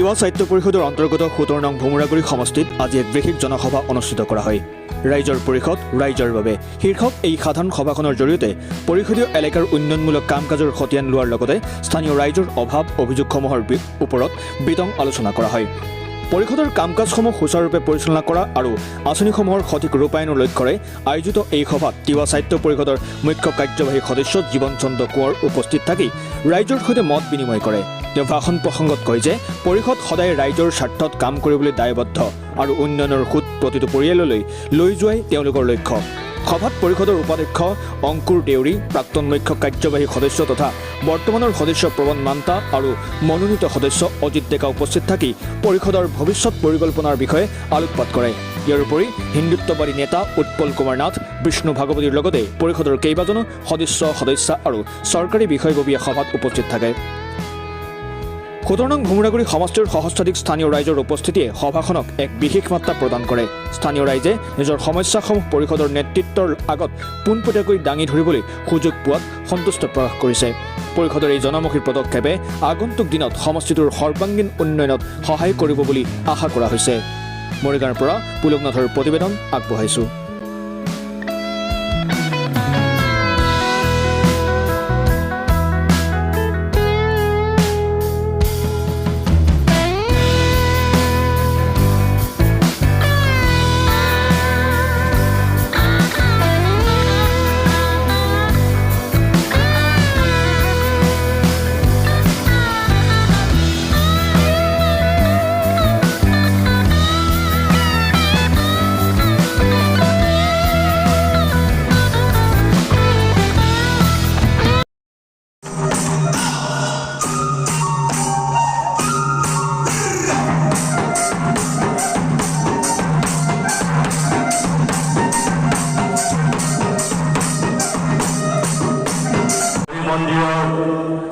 তিৱা সাহিত্য পৰিষদৰ অন্তৰ্গত 17 নং ভোমোৰাগুৰি সমষ্টিত আজি এক বিশেষ জনসভা অনুষ্ঠিত কৰা হয়। ৰাইজৰ পৰিষদ ৰাইজৰ বাবে শীৰ্ষক এই সাধাৰণ সভাখনৰ জৰিয়তে পৰিষদীয় এলেকাৰ উন্নয়নমূলক কাম কাজৰ খতিয়ান লোৱাৰ লগতে স্থানীয় ৰাইজৰ অভাৱ অভিযোগসমূহৰ ওপৰত বিতং আলোচনা কৰা হয়। পৰিষদৰ কাম কাজসমূহ সুচাৰুৰূপে পৰিচালনা কৰা আৰু আঁচনিসমূহৰ সঠিক ৰূপায়ণৰ লক্ষ্যৰে আয়োজিত এই সভাত তিৱা সাহিত্য পৰিষদৰ মুখ্য কাৰ্যবাহী সদস্য জীৱন চন্দ্ৰ কোঁৱৰ উপস্থিত থাকি ৰাইজৰ সৈতে মত বিনিময় কৰে। তেওঁ ভাষণ প্ৰসংগত কয় যে পৰিষদ সদায় ৰাইজৰ স্বাৰ্থত কাম কৰিবলৈ দায়বদ্ধ আৰু উন্নয়নৰ সুত প্ৰতিটো পৰিয়াললৈ লৈ যোৱাই তেওঁলোকৰ লক্ষ্য। সভাত পৰিষদৰ উপাধ্যক্ষ অংকুৰ দেউৰী, প্ৰাক্তন মুখ্য কাৰ্যবাহী সদস্য তথা বৰ্তমানৰ সদস্য প্ৰবণ মান্তা আৰু মনোনীত সদস্য অজিত ডেকা উপস্থিত থাকি পৰিষদৰ ভৱিষ্যত পৰিকল্পনাৰ বিষয়ে আলোকপাত কৰে। ইয়াৰ উপৰি হিন্দুত্ববাদী নেতা উৎপল কুমাৰ নাথ, বিষ্ণু ভাগৱতীৰ লগতে পৰিষদৰ কেইবাজনো সদস্য আৰু চৰকাৰী বিষয়ববীয়া সভাত উপস্থিত থাকে। 17 নং ভোমোৰাগুৰি সমষ্টিৰ সহস্ৰাধিক স্থানীয় ৰাইজৰ উপস্থিতিয়ে সভাখনক এক বিশেষ মাত্ৰা প্ৰদান কৰে। স্থানীয় ৰাইজে নিজৰ সমস্যাসমূহ পৰিষদৰ নেতৃত্বৰ আগত পোনপটীয়াকৈ দাঙি ধৰিবলৈ সুযোগ পোৱাত সন্তুষ্ট প্ৰকাশ কৰিছে। পৰিষদৰ এই জনমুখী পদক্ষেপে আগন্তুক দিনত সমষ্টিটোৰ সৰ্বাংগীন উন্নয়নত সহায় কৰিব বুলি আশা কৰা হৈছে। মৰিগাঁৱৰ পৰা পুলকনাথৰ প্ৰতিবেদন আগবঢ়াইছো।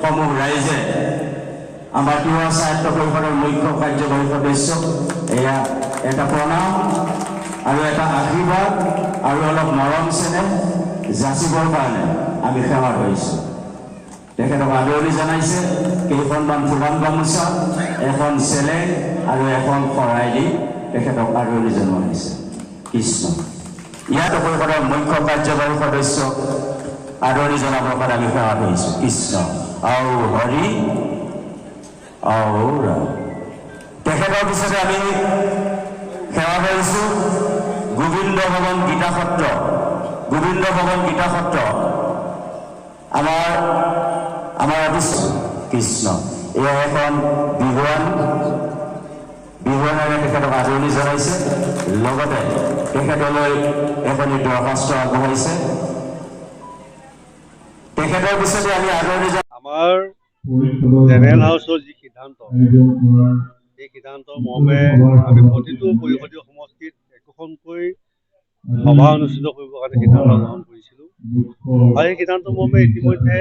সমূহ ৰাইজে আমাৰ তিৱা সাহিত্য পৰিষদৰ মুখ্য কাৰ্যবাহী সদস্য এয়া এটা প্ৰণাম আৰু এটা আশীৰ্বাদ আৰু অলপ মৰম চেনেহ যাচিবৰ কাৰণে আমি সেৱা কৰিছোঁ। তেখেতক আদৰণি জনাইছে কেইখনমান ফুলাম গামোচা, এখন চেলেং আৰু এখন শৰাই দি তেখেতক আদৰণি জনোৱা হৈছে। কৃষ্ণ। ইয়াত পৰিষদৰ মুখ্য কাৰ্যবাহী সদস্য আদৰণি জনাবৰ কাৰণে আমি সেৱা কৰিছোঁ। কৃষ্ণ আৰু হৰি আৰু ৰাম। তেখেতৰ পিছতে আমি সেৱা কৰিছোঁ গোবিন্দ ভৱন গীতা সত্ৰ। গোবিন্দ ভৱন গীতা সত্ৰ আমাৰ কৃষ্ণ। এয়া এখন বিহুৱানেৰে তেখেতক আদৰণি জনাইছে, লগতে তেখেতলৈ এখনি দৰখাস্ত আগবঢ়াইছে। তেখেতৰ পিছতে আমি আদৰণি আমাৰ জেনেৰেল হাউচৰ যি সিদ্ধান্ত, এই সিদ্ধান্তৰ মৰ্মে আমি প্ৰতিটো পৰিষদীয় সমষ্টিত একোখনকৈ সভা অনুষ্ঠিত কৰিবৰ কাৰণে সিদ্ধান্ত গ্ৰহণ কৰিছিলোঁ। আৰু এই সিদ্ধান্ত মৰ্মে ইতিমধ্যে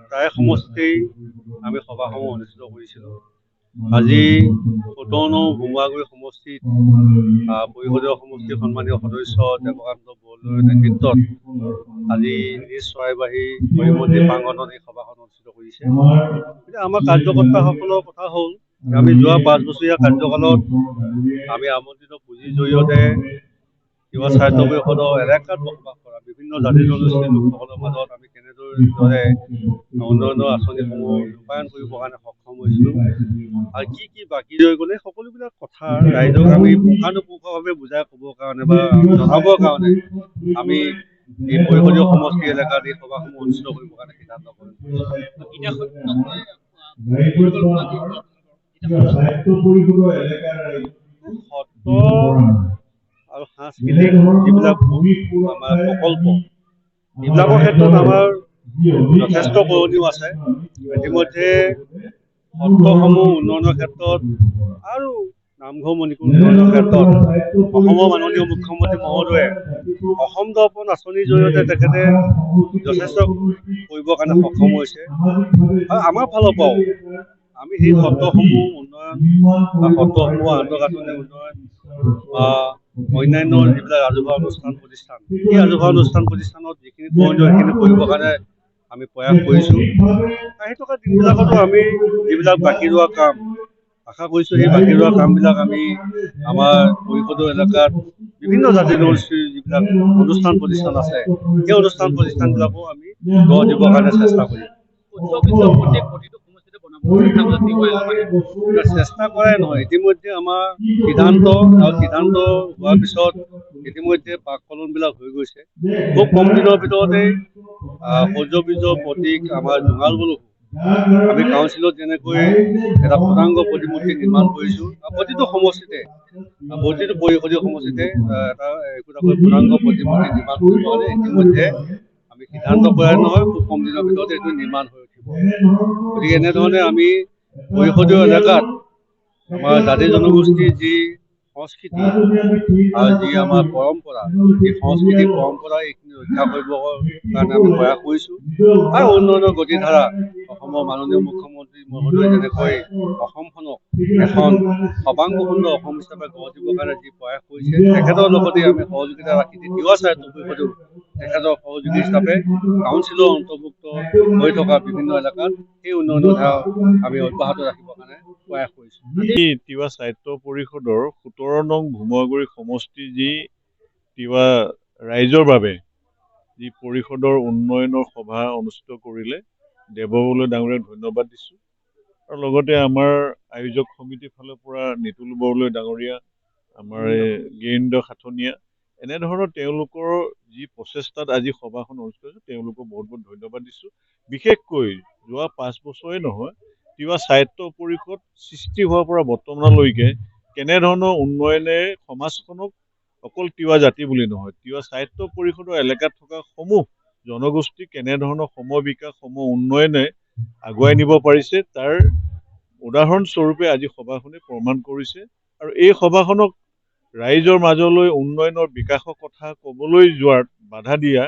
প্ৰায় সমষ্টিতেই আমি সভাসমূহ অনুষ্ঠিত কৰিছিলোঁ। আজি 17 নং ভোমোৰাগুৰি সমষ্টিত পৰিষদীয় সমষ্টিৰ সন্মানীয় সদস্য দেৱকান্ত বৰদলৈৰ নেতৃত্বত আজি নিজ চৰাইবাহী হৰিমন্দিৰ প্ৰাংগণত এই সভাখন অনুষ্ঠিত কৰিছে। এতিয়া আমাৰ কাৰ্যকৰ্তাসকলৰ কথা হ'ল, আমি যোৱা 5 বছৰীয়া কাৰ্যকালত আমি আমন্ত্ৰিত পুঁজিৰ জৰিয়তে তিৱা সাহিত্য পৰিষদৰ এলেকাত বসবাস কৰা বিভিন্ন জাতি জনগোষ্ঠীৰ লোকসকলৰ মাজত আমি কেনেদৰে উন্নয়নৰ আঁচনিসমূহ ৰূপায়ণ কৰিবৰ কাৰণে সক্ষম হৈছিলোঁ আৰু কি বাকী ৰৈ গ'লে সকলোবিলাক কথা ৰাইজক আমি পুংখানুপুংখভাৱে বুজাই ক'বৰ কাৰণে বা জনাবৰ কাৰণে আমি এই পৰিষদীয় সমষ্টি এলেকাত এই সভাসমূহ অনুষ্ঠিত কৰিবৰ কাৰণে সিদ্ধান্ত গ্ৰহণ কৰিছোঁ। সত্ৰ আৰু সাংস্কৃতিক যিবিলাক আমাৰ প্ৰকল্প, এইবিলাকৰ ক্ষেত্ৰত আমাৰ যথেষ্ট কৰণীয় আছে। ইতিমধ্যে সত্ৰসমূহ উন্নয়নৰ ক্ষেত্ৰত আৰু নামঘৰ মণিকূট উন্নয়নৰ ক্ষেত্ৰত অসমৰ মাননীয় মুখ্যমন্ত্ৰী মহোদয়ে অসম দৰ্পণ আঁচনিৰ জৰিয়তে তেখেতে যথেষ্ট কৰিবৰ কাৰণে সক্ষম হৈছে। আৰু আমাৰ ফালৰ পৰাও আমি সেই সত্ৰসমূহ উন্নয়ন বা সত্ৰসমূহৰ আন্তঃগাঁথনি উন্নয়ন বা অন্যান্য যিবিলাক ৰাজহুৱা অনুষ্ঠান প্ৰতিষ্ঠান, এই ৰাজহুৱা অনুষ্ঠান প্ৰতিষ্ঠানত যিখিনি প্ৰয়োজন সেইখিনি কৰিবৰ কাৰণে আমি প্ৰয়াস কৰিছোঁ। আহি থকা দিনবিলাকতো আমি যিবিলাক বাকী ৰোৱা কাম আশা কৰিছোঁ সেই বাকী ৰোৱা কামবিলাক আমি আমাৰ পৰিষদৰ এলেকাত বিভিন্ন জাতি জনগোষ্ঠীৰ যিবিলাক অনুষ্ঠান প্ৰতিষ্ঠান আছে সেই অনুষ্ঠান প্ৰতিষ্ঠানবিলাকো আমি গঢ় দিবৰ কাৰণে চেষ্টা কৰিম। চেষ্টা কৰাই নহয়, ইতিমধ্যে আমাৰ সিদ্ধান্ত হোৱাৰ পিছত ইতিমধ্যে পাক কলমবিলাক হৈ গৈছে। খুব কম দিনৰ ভিতৰতে সৌৰ্য বীজৰ প্ৰতীক আমাৰ জোঙালবলকো আমি কাউন্সিলত যেনেকৈ এটা পূৰ্ণাংগ প্ৰতিমূৰ্তি নিৰ্মাণ কৰিছোঁ, প্ৰতিটো সমষ্টিতে প্ৰতিটো পৰিষদীয় সমষ্টিতে এটা একোটাকৈ পূৰ্ণাংগ প্ৰতিমূৰ্তি নিৰ্মাণ কৰিব কাৰণে ইতিমধ্যে আমি সিদ্ধান্ত কৰাই নহয়, খুব কম দিনৰ ভিতৰতে এইটো নিৰ্মাণ হৈ উঠিব। গতিকে এনেধৰণে আমি পৰিষদীয় এলেকাত আমাৰ জাতি জনগোষ্ঠীৰ যি সংস্কৃতি আৰু যি আমাৰ পৰম্পৰা, এই সংস্কৃতি পৰম্পৰা এইখিনি ৰক্ষা কৰিবৰ কাৰণে আমি প্ৰয়াস কৰিছোঁ। আৰু উন্নয়নৰ গতিধাৰা অসমৰ মাননীয় মুখ্যমন্ত্ৰী মহোদয়ে যেনেকৈ অসমখনক এখন সৰ্বাংগ সুন্দৰ অসম হিচাপে গঢ় দিবৰ কাৰণে যি প্ৰয়াস কৰিছে, তেখেতৰ লগতে আমি সহযোগিতা ৰাখি তিৱা স্বায়ত্ব পৰিষদেও তেখেতৰ সহযোগী হিচাপে কাউন্সিলৰ অন্তৰ্ভুক্ত হৈ থকা বিভিন্ন এলেকাত সেই উন্নয়নৰ ধাৰা আমি অব্যাহত ৰাখিবৰ কাৰণে প্ৰয়াস কৰিছোঁ। তিৱা স্বায়ত্ব পৰিষদৰ ১৭ নং ভোমৰাগুৰি সমষ্টি যি তিৱা ৰাইজৰ বাবে যি পৰিষদৰ উন্নয়নৰ সভা অনুষ্ঠিত কৰিলে, দেৱবৰুৱা ডাঙৰীয়াক ধন্যবাদ দিছোঁ। আৰু লগতে আমাৰ আয়োজক সমিতিৰ ফালৰ পৰা নিতুল বৰদলৈ ডাঙৰীয়া, আমাৰ গিৰীন্দ্ৰ খাটনীয়া, এনেধৰণৰ তেওঁলোকৰ যি প্ৰচেষ্টাত আজি সভাখন অনুষ্ঠিত হৈছে, তেওঁলোকক বহুত বহুত ধন্যবাদ দিছোঁ। বিশেষকৈ যোৱা ৫ বছৰে নহয়, তিৱা স্বায়ত্ব পৰিষদ সৃষ্টি হোৱাৰ পৰা বৰ্তমানলৈকে কেনেধৰণৰ উন্নয়নে সমাজখনক অকল তিৱা জাতি বুলি নহয়, তিৱা স্বায়ত্ব পৰিষদৰ এলেকাত থকা সমূহ জনগোষ্ঠী কেনেধৰণৰ বিকাশ উন্নয়নে আগুৱাই নিব পাৰিছে, তাৰ উদাহৰণস্বৰূপে আজি সভাখনে প্ৰমাণ কৰিছে। আৰু এই সভাখনক ৰাইজৰ মাজলৈ উন্নয়নৰ বিকাশৰ কথা ক'বলৈ যোৱাত বাধা দিয়া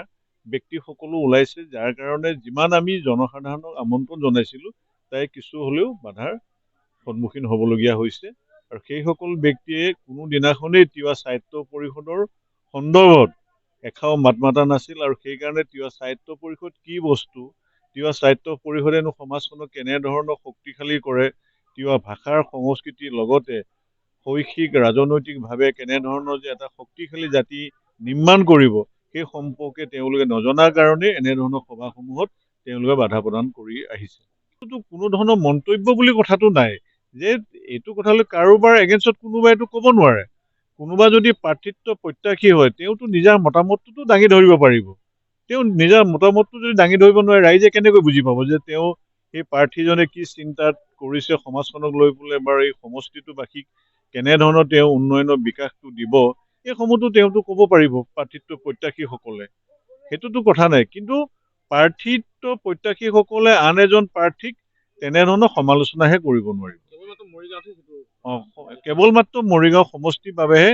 ব্যক্তিসকলো ওলাইছে, যাৰ কাৰণে যিমান আমি জনসাধাৰণক আমন্ত্ৰণ জনাইছিলোঁ তাই কিছু হ'লেও বাধাৰ সন্মুখীন হ'বলগীয়া হৈছে। আৰু সেইসকল ব্যক্তিয়ে কোনো দিনাখনেই তিৱা স্বায়ত্ব পৰিষদৰ সন্দৰ্ভত এষাৰো মাত মাতা নাছিল। আৰু সেইকাৰণে তিৱা স্বায়ত্ব পৰিষদ কি বস্তু, তিৱা স্বায়ত্ব পৰিষদেনো সমাজখনক কেনেধৰণৰ শক্তিশালী কৰে, তিৱা ভাষাৰ সংস্কৃতিৰ লগতে শৈক্ষিক ৰাজনৈতিকভাৱে কেনেধৰণৰ যে এটা শক্তিশালী জাতি নিৰ্মাণ কৰিব, সেই সম্পৰ্কে তেওঁলোকে নজনাৰ কাৰণে এনেধৰণৰ সভাসমূহত তেওঁলোকে বাধা প্ৰদান কৰি আহিছে। কোনো ধৰণৰ মন্তব্য বুলি কথাটো নাই, যে এইটো কথালৈ কাৰোবাৰ এগেইনষ্টত কোনোবাই এইটো ক'ব নোৱাৰে। কোনোবা যদি প্ৰাৰ্থিত্ব প্ৰত্যাশী হয়, তেওঁতো নিজৰ মতামতটোতো দাঙি ধৰিব পাৰিব। তেওঁ নিজৰ মতামতটো যদি দাঙি ধৰিব নোৱাৰে, ৰাইজে কেনেকৈ বুজি পাব যে তেওঁ সেই প্ৰাৰ্থীজনে কি চিন্তাত কৰিছে সমাজখনক লৈ পেলাই, বা এই সমষ্টিটোবাসীক কেনেধৰণৰ তেওঁ উন্নয়নৰ বিকাশটো দিব, এইসমূহতো তেওঁতো ক'ব পাৰিব প্ৰাৰ্থিত্ব প্ৰত্যাশীসকলে, সেইটোতো কথা নাই। কিন্তু প্ৰাৰ্থিত্ব প্ৰত্যাশীসকলে আন এজন প্ৰাৰ্থীক তেনেধৰণৰ সমালোচনাহে কৰিব নোৱাৰিব। কেৱল মাত্ৰ মৰিগাঁও সমষ্টিৰ বাবেহে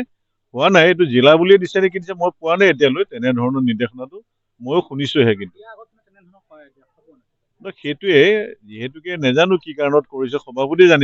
হোৱা নাই, এইটো জিলা বুলিয়ে দিছে নেকি দিছে, মই পোৱা নাই এতিয়ালৈ তেনেধৰণৰ নিৰ্দেশনাটো, ময়ো শুনিছোহে। কিন্তু সেইটোৱে যিহেতুকে নেজানো কি কাৰণত কৰিছে, সভাপতি জানিব।